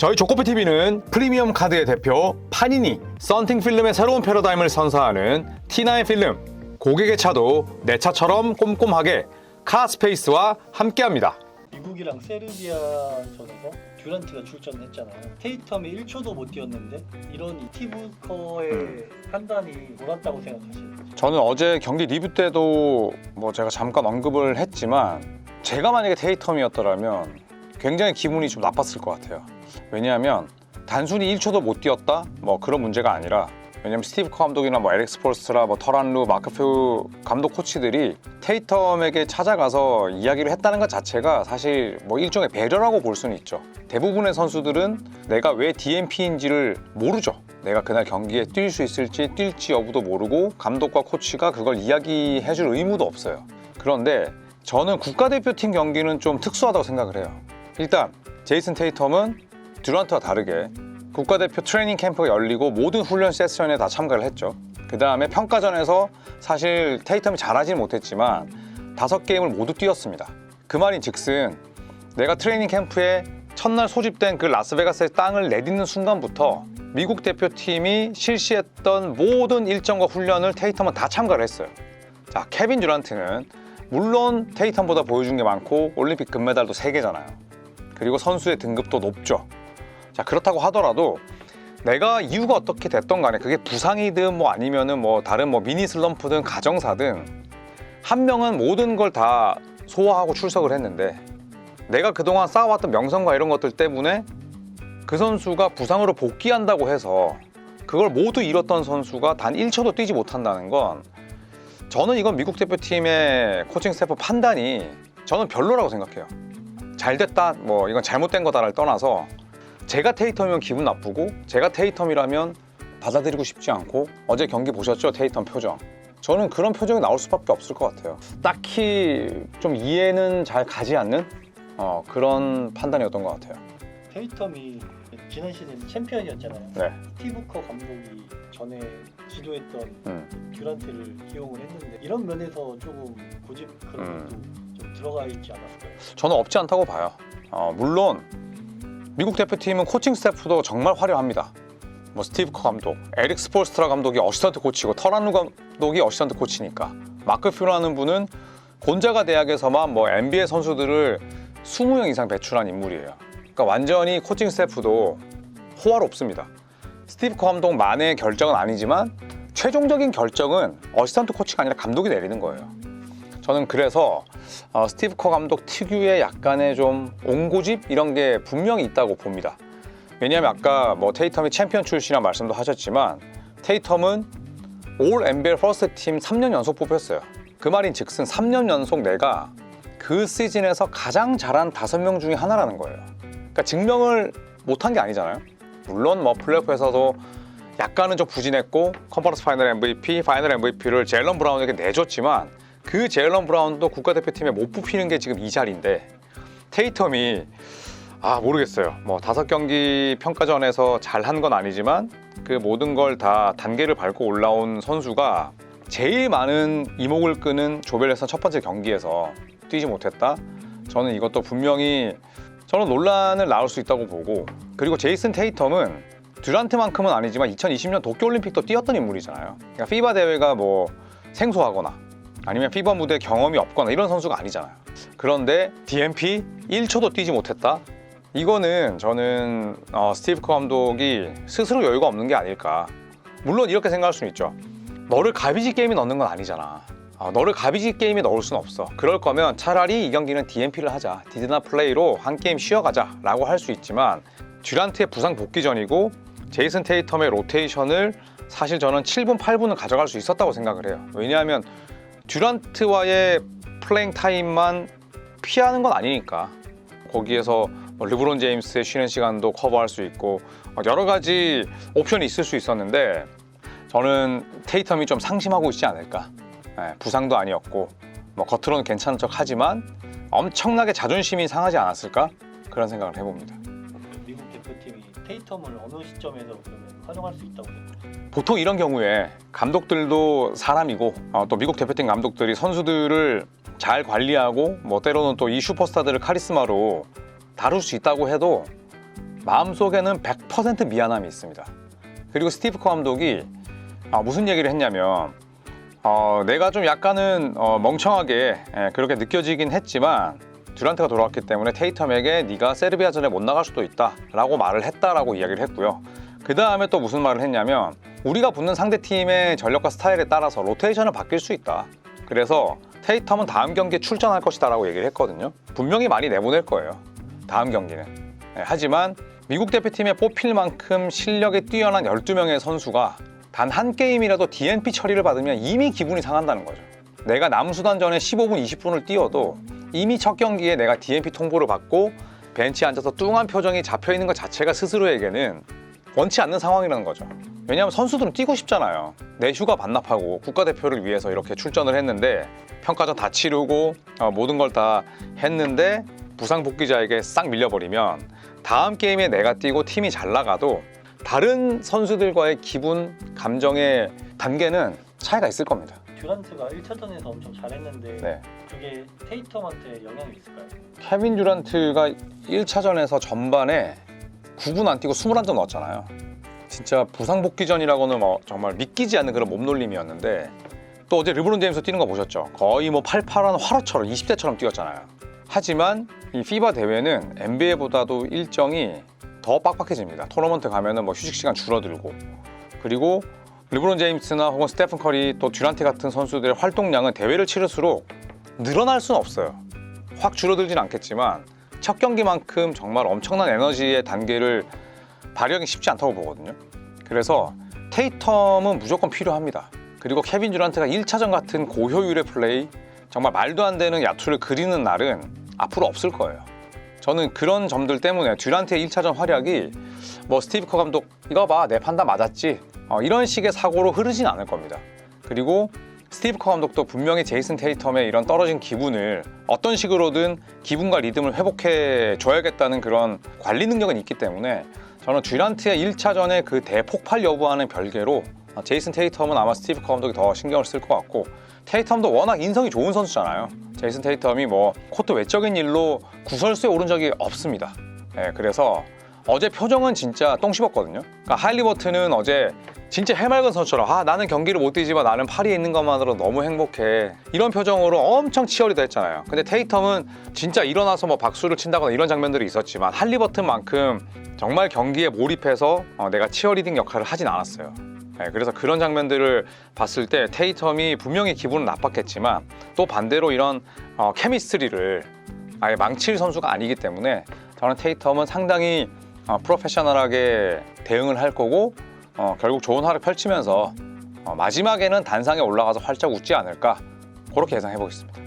저희 조코피TV는 프리미엄 카드의 대표 파니니, 썬팅필름의 새로운 패러다임을 선사하는 T9 필름, 고객의 차도 내 차처럼 꼼꼼하게 카스페이스와 함께합니다. 미국이랑 세르비아전에서 듀란트가 출전했잖아요. 테이텀이 1초도 못 뛰었는데 이런 스티브커의 판단이 옳았다고 생각하시나요? 저는 어제 경기 리뷰 때도 뭐 제가 잠깐 언급을 했지만 제가 만약에 테이텀이었더라면 굉장히 기분이 좀 나빴을 것 같아요. 왜냐하면 단순히 1초도 못 뛰었다 뭐 그런 문제가 아니라, 왜냐면 스티브 커 감독이나 뭐 에릭 스폴스트라, 뭐 터란루, 마크페우 감독 코치들이 테이텀에게 찾아가서 이야기를 했다는 것 자체가 사실 뭐 일종의 배려라고 볼 수는 있죠. 대부분의 선수들은 내가 왜 DNP인지를 모르죠. 내가 그날 경기에 뛸 수 있을지 뛸지 여부도 모르고 감독과 코치가 그걸 이야기해줄 의무도 없어요. 그런데 저는 국가대표팀 경기는 좀 특수하다고 생각을 해요. 일단 제이슨 테이텀은 듀란트와 다르게 국가대표 트레이닝 캠프가 열리고 모든 훈련 세션에 다 참가를 했죠. 그 다음에 평가전에서 사실 테이텀이 잘하지는 못했지만 5게임을 모두 뛰었습니다. 그 말인 즉슨 내가 트레이닝 캠프에 첫날 소집된 그 라스베가스의 땅을 내딛는 순간부터 미국 대표팀이 실시했던 모든 일정과 훈련을 테이텀은 다 참가를 했어요. 자, 케빈 듀란트는 물론 테이텀보다 보여준 게 많고 올림픽 금메달도 3개잖아요. 그리고 선수의 등급도 높죠. 자, 그렇다고 하더라도 내가 이유가 어떻게 됐던 간에 그게 부상이든 뭐 아니면은 뭐 다른 뭐 미니 슬럼프든 가정사든 한 명은 모든 걸 다 소화하고 출석을 했는데, 내가 그동안 쌓아왔던 명성과 이런 것들 때문에 그 선수가 부상으로 복귀한다고 해서 그걸 모두 잃었던 선수가 단 1초도 뛰지 못한다는 건, 저는 이건 미국 대표팀의 코칭 스태프 판단이 저는 별로라고 생각해요. 잘 됐다, 뭐 이건 잘못된 거다를 떠나서 제가 테이텀이면 기분 나쁘고 제가 테이텀이라면 받아들이고 싶지 않고, 어제 경기 보셨죠? 테이텀 표정. 저는 그런 표정이 나올 수밖에 없을 것 같아요. 딱히 좀 이해는 잘 가지 않는 그런 판단이었던 것 같아요. 테이텀이 지난 시즌 챔피언이었잖아요. 네. 스티브 커 감독이 전에 지도했던 듀란트를 기용을 했는데 이런 면에서 조금 고집 그런 것도 좀 들어가 있지 않았을까요? 저는 없지 않다고 봐요. 물론 미국 대표팀은 코칭 스태프도 정말 화려합니다. 뭐 스티브 커 감독, 에릭 스폴스트라 감독이 어시스턴트 코치고 터란루 감독이 어시스턴트 코치니까, 마크 퓨라는 분은 곤자가 대학에서만 뭐 NBA 선수들을 20명 이상 배출한 인물이에요. 그러니까 완전히 코칭 스태프도 호화롭습니다. 스티브 커 감독만의 결정은 아니지만 최종적인 결정은 어시스턴트 코치가 아니라 감독이 내리는 거예요. 저는 그래서 스티브 커 감독 특유의 약간의 좀 옹고집 이런 게 분명히 있다고 봅니다. 왜냐하면 아까 뭐 테이텀이 챔피언 출신이라는 말씀도 하셨지만 테이텀은 올 NBA 퍼스트 팀 3년 연속 뽑혔어요. 그 말인 즉슨 3년 연속 내가 그 시즌에서 가장 잘한 5명 중에 하나라는 거예요. 그러니까 증명을 못한 게 아니잖아요. 물론 뭐 플레이오프에서도 약간은 좀 부진했고 컨퍼런스 파이널 MVP, 파이널 MVP를 제일런 브라운에게 내줬지만 그 제일런 브라운도 국가대표팀에 못 뽑히는 게 지금 이 자리인데, 테이텀이 모르겠어요. 뭐 5경기 평가전에서 잘한 건 아니지만 그 모든 걸 다 단계를 밟고 올라온 선수가 제일 많은 이목을 끄는 조별예선 첫 번째 경기에서 뛰지 못했다? 저는 이것도 분명히 저는 논란을 낳을 수 있다고 보고, 그리고 제이슨 테이텀은 듀란트만큼은 아니지만 2020년 도쿄올림픽도 뛰었던 인물이잖아요. 그러니까 피바 대회가 뭐 생소하거나 아니면 피바 무대 경험이 없거나 이런 선수가 아니잖아요. 그런데 DNP 1초도 뛰지 못했다? 이거는 저는 스티브 커 감독이 스스로 여유가 없는 게 아닐까. 물론 이렇게 생각할 수는 있죠. 너를 가비지 게임에 넣는 건 아니잖아. 너를 가비지 게임에 넣을 수는 없어. 그럴 거면 차라리 이 경기는 DNP를 하자, 디드나 플레이로 한 게임 쉬어가자 라고 할 수 있지만, 듀란트의 부상 복귀 전이고 제이슨 테이텀의 로테이션을 사실 저는 7분, 8분은 가져갈 수 있었다고 생각을 해요. 왜냐하면 듀란트와의 플레잉 타임만 피하는 건 아니니까. 거기에서 르브론 제임스의 쉬는 시간도 커버할 수 있고 여러 가지 옵션이 있을 수 있었는데, 저는 테이텀이 좀 상심하고 있지 않을까. 부상도 아니었고 뭐 겉으로는 괜찮은 척 하지만 엄청나게 자존심이 상하지 않았을까? 그런 생각을 해봅니다. 미국 대표팀이 테이텀을 어느 시점에서 그러면 활용할 수 있다고 생각하세요? 보통 이런 경우에 감독들도 사람이고 또 미국 대표팀 감독들이 선수들을 잘 관리하고 뭐 때로는 또 이 슈퍼스타들을 카리스마로 다룰 수 있다고 해도 마음속에는 100% 미안함이 있습니다. 그리고 스티브 커 감독이 무슨 얘기를 했냐면 내가 좀 약간은 멍청하게 그렇게 느껴지긴 했지만 듀란트가 돌아왔기 때문에 테이텀에게 네가 세르비아전에 못 나갈 수도 있다 라고 말을 했다라고 이야기를 했고요. 그 다음에 또 무슨 말을 했냐면 우리가 붙는 상대팀의 전력과 스타일에 따라서 로테이션을 바뀔 수 있다. 그래서 테이텀은 다음 경기에 출전할 것이다 라고 얘기를 했거든요. 분명히 많이 내보낼 거예요, 다음 경기는. 하지만 미국 대표팀에 뽑힐 만큼 실력이 뛰어난 12명의 선수가 단 한 게임이라도 DNP 처리를 받으면 이미 기분이 상한다는 거죠. 내가 남수단전에 15분, 20분을 뛰어도 이미 첫 경기에 내가 DNP 통보를 받고 벤치에 앉아서 뚱한 표정이 잡혀있는 것 자체가 스스로에게는 원치 않는 상황이라는 거죠. 왜냐하면 선수들은 뛰고 싶잖아요. 내 휴가 반납하고 국가대표를 위해서 이렇게 출전을 했는데 평가전 다 치르고 모든 걸 다 했는데 부상 복귀자에게 싹 밀려버리면 다음 게임에 내가 뛰고 팀이 잘 나가도 다른 선수들과의 기분, 감정의 단계는 차이가 있을 겁니다. 듀란트가 1차전에서 엄청 잘했는데 네. 그게 테이텀한테 영향이 있을까요? 케빈 듀란트가 1차전에서 전반에 9분 안 뛰고 21점 넣었잖아요. 진짜 부상 복귀전이라고는 정말 믿기지 않는 그런 몸놀림이었는데 또 어제 르브론 제임스 뛰는 거 보셨죠? 거의 88한 화로처럼 20대처럼 뛰었잖아요. 하지만 이 FIBA 대회는 NBA보다도 일정이 더 빡빡해집니다. 토너먼트 가면은 휴식 시간 줄어들고, 그리고 르브론 제임스나 혹은 스테픈 커리 또 듀란트 같은 선수들의 활동량은 대회를 치를수록 늘어날 수는 없어요. 확 줄어들진 않겠지만 첫 경기만큼 정말 엄청난 에너지의 단계를 발휘하기 쉽지 않다고 보거든요. 그래서 테이텀은 무조건 필요합니다. 그리고 케빈 듀란트가 1차전 같은 고효율의 플레이, 정말 말도 안 되는 야투를 그리는 날은 앞으로 없을 거예요. 저는 그런 점들 때문에 듀란트의 1차전 활약이 스티브 커 감독 이거 봐, 내 판단 맞았지, 이런 식의 사고로 흐르진 않을 겁니다. 그리고 스티브 커 감독도 분명히 제이슨 테이텀의 이런 떨어진 기분을 어떤 식으로든 기분과 리듬을 회복해 줘야겠다는 그런 관리 능력은 있기 때문에 저는 듀란트의 1차전의 그 대폭발 여부와는 별개로 제이슨 테이텀은 아마 스티브 커 감독이 더 신경을 쓸 것 같고, 테이텀도 워낙 인성이 좋은 선수잖아요. 제이슨 테이텀이 코트 외적인 일로 구설수에 오른 적이 없습니다. 그래서 어제 표정은 진짜 똥 씹었거든요. 그러니까 할리버튼은 어제 진짜 해맑은 선수처럼 나는 경기를 못 뛰지만 나는 파리에 있는 것만으로 너무 행복해, 이런 표정으로 엄청 치어리더 했잖아요. 근데 테이텀은 진짜 일어나서 박수를 친다거나 이런 장면들이 있었지만 할리버튼만큼 정말 경기에 몰입해서 내가 치어리딩 역할을 하진 않았어요. 그래서 그런 장면들을 봤을 때 테이텀이 분명히 기분은 나빴겠지만 또 반대로 이런 케미스트리를 아예 망칠 선수가 아니기 때문에 저는 테이텀은 상당히 프로페셔널하게 대응을 할 거고 결국 좋은 하루 펼치면서 마지막에는 단상에 올라가서 활짝 웃지 않을까, 그렇게 예상해 보겠습니다.